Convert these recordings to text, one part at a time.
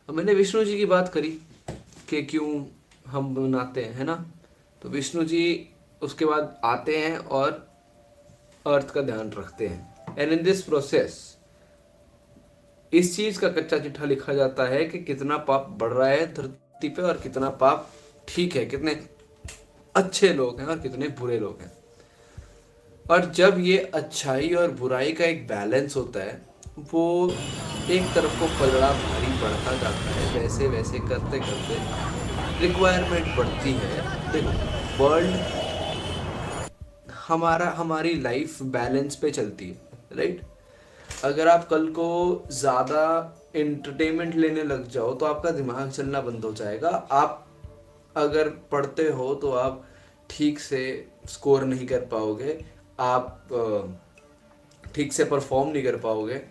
अब मैंने विष्णु जी की बात करी कि क्यों हम बनाते हैं, है ना। तो विष्णु जी उसके बाद आते हैं और अर्थ का ध्यान रखते हैं। एंड इन दिस प्रोसेस इस चीज का कच्चा चिट्ठा लिखा जाता है कि कितना पाप बढ़ रहा है धरती पे और कितना पाप ठीक है, कितने अच्छे लोग हैं और कितने बुरे लोग हैं। और जब ये अच्छाई और बुराई का एक बैलेंस होता है, वो एक तरफ को पलड़ा भारी बढ़ता जाता है, वैसे वैसे करते करते रिक्वायरमेंट बढ़ती है। देखो, वर्ल्ड हमारी लाइफ बैलेंस पे चलती है, राइट। अगर आप कल को ज़्यादा एंटरटेनमेंट लेने लग जाओ तो आपका दिमाग चलना बंद हो जाएगा। आप अगर पढ़ते हो तो आप ठीक से स्कोर नहीं कर पाओगे, आप ठीक से परफॉर्म नहीं कर पाओगे,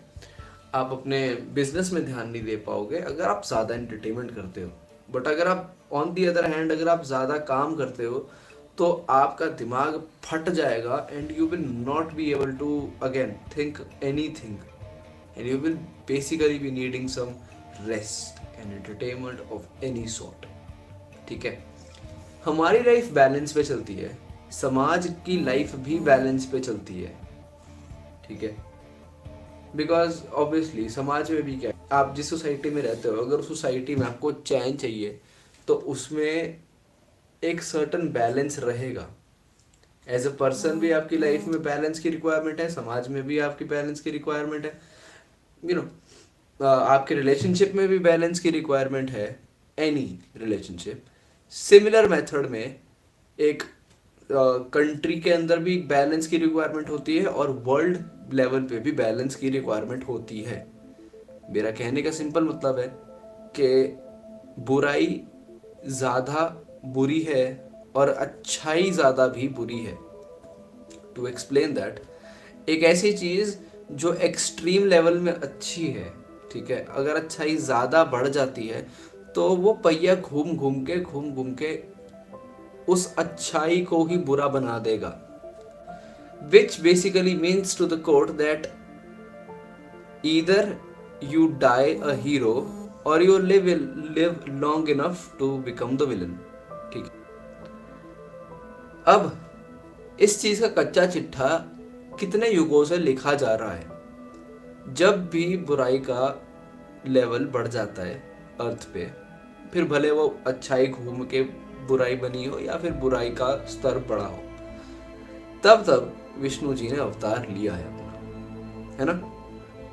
आप अपने बिजनेस में ध्यान नहीं दे पाओगे अगर आप ज़्यादा एंटरटेनमेंट करते हो। बट अगर आप ऑन दी अदर हैंड अगर आप ज़्यादा काम करते हो तो आपका दिमाग फट जाएगा and you will not be able to again think anything and you will basically be needing some rest and entertainment of any sort. ठीक है, हमारी लाइफ बैलेंस पे चलती है, समाज की लाइफ भी बैलेंस पे चलती है। ठीक है, बिकॉज ऑब्वियसली समाज में भी क्या है, आप जिस सोसाइटी में रहते हो अगर उस सोसाइटी में आपको चैन चाहिए तो उसमें एक सर्टन बैलेंस रहेगा। एज अ पर्सन भी आपकी लाइफ में बैलेंस की रिक्वायरमेंट है, समाज में भी आपकी बैलेंस की रिक्वायरमेंट है, यू नो आपके रिलेशनशिप में भी बैलेंस की रिक्वायरमेंट है, एनी रिलेशनशिप। सिमिलर मेथड में एक कंट्री के अंदर भी बैलेंस की रिक्वायरमेंट होती है और वर्ल्ड लेवल पे भी बैलेंस की रिक्वायरमेंट होती है। मेरा कहने का सिंपल मतलब है कि बुराई ज़्यादा बुरी है और अच्छाई ज़्यादा भी बुरी है। टू एक्सप्लेन दैट, एक ऐसी चीज़ जो एक्सट्रीम लेवल में अच्छी है, ठीक है, अगर अच्छाई ज़्यादा बढ़ जाती है तो वो पहिया घूम घूम के उस अच्छाई को ही बुरा बना देगा। Which basically means to the court that either you die a hero or you live long enough to become the villain। ठीक है, अब इस चीज का कच्चा चिट्ठा कितने युगों से लिखा जा रहा है। जब भी बुराई का लेवल बढ़ जाता है अर्थ पे, फिर भले वो अच्छाई घूम के बुराई बनी हो या फिर बुराई का स्तर बढ़ा हो, तब तब विष्णु जी ने अवतार लिया है अपना, है ना।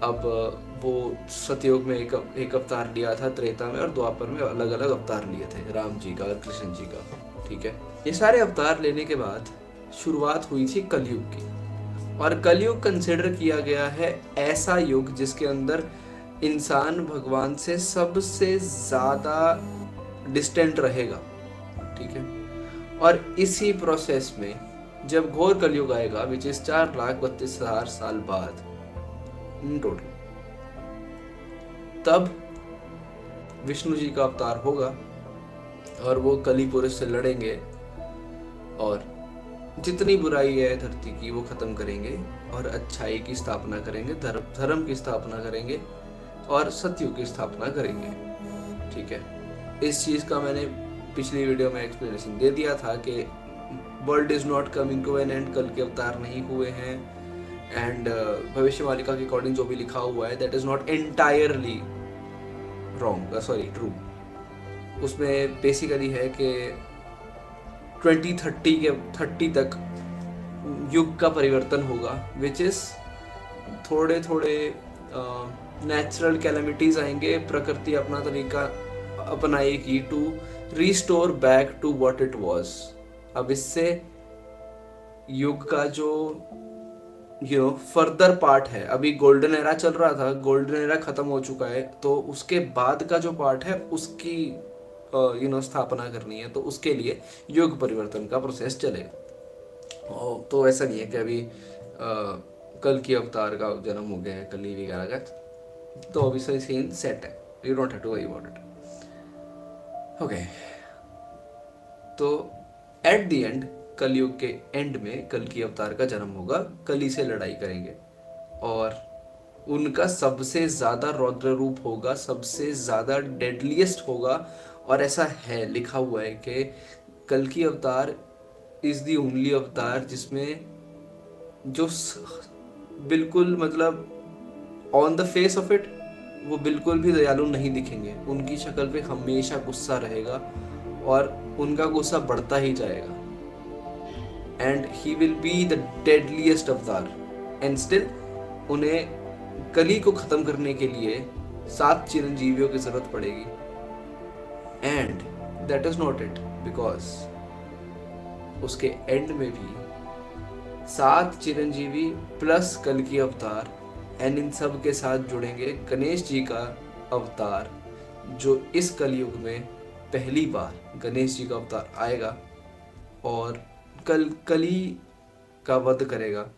अब वो सतयुग में एक अवतार लिया था, त्रेता में और द्वापर में अलग अलग अवतार लिए थे, राम जी का, कृष्ण जी का। ठीक है, ये सारे अवतार लेने के बाद शुरुआत हुई थी कलयुग की। और कलयुग कंसिडर किया गया है ऐसा युग जिसके अंदर इंसान भगवान से सबसे ज्यादा डिस्टेंट रहेगा। ठीक है, और इसी प्रोसेस में जब घोर कलयुग आएगा, विच इज 4,32,000 साल बाद इन टोटल, तब विष्णु जी का अवतार होगा और वो कली पुरुष से लड़ेंगे और जितनी बुराई है धरती की वो खत्म करेंगे और अच्छाई की स्थापना करेंगे, धर्म की स्थापना करेंगे और सत्युग की स्थापना करेंगे। ठीक है, इस चीज का मैंने पिछली वीडियो में एक्सप्लेनेशन दे दिया था कि world is not coming to an end, कल के अवतार नहीं हुए हैं। एंड भविष्यवालिका के अकॉर्डिंग जो भी लिखा हुआ है that is not entirely wrong, sorry true. उसमें बेसिकली है कि 2030 तक युग का परिवर्तन होगा, विच इज थोड़े थोड़े नेचुरल कैलेमिटीज आएंगे, प्रकृति अपना तरीका अपनाएगी to restore back to what it was. अब इससे युग का जो फर्दर पार्ट है, अभी गोल्डन एरा चल रहा था, गोल्डन एरा खत्म हो चुका है, तो उसके बाद का जो पार्ट है उसकी स्थापना करनी है, तो उसके लिए युग परिवर्तन का प्रोसेस चलेगा। तो ऐसा नहीं है कि अभी कल की अवतार का जन्म हो गया है, कली वगैरह का, तो अभी सही सीन सेट है, you don't have to worry about it. Okay, तो एट द एंड, कलयुग के एंड में कल की अवतार का जन्म होगा, कली से लड़ाई करेंगे और उनका सबसे ज्यादा रौद्र रूप होगा, सबसे ज्यादा डेडलीस्ट होगा। और ऐसा है, लिखा हुआ है कि कल की अवतार इज दी ओनली अवतार जिसमें जो बिल्कुल मतलब on the face of it वो बिल्कुल भी दयालु नहीं दिखेंगे। उनकी शक्ल पे हमेशा गुस्सा रहेगा और उनका गुस्सा बढ़ता ही जाएगा। And he will be the deadliest अवतार। एंड स्टिल उन्हें कली को खत्म करने के लिए 7 चिरंजीवियों की जरूरत पड़ेगी। And that is not it, because उसके एंड में भी 7 चिरंजीवी प्लस कल की अवतार, एंड इन सब के साथ जुड़ेंगे गणेश जी का अवतार, जो इस कलयुग में पहली बार गणेश जी का अवतार आएगा और कली का वध करेगा।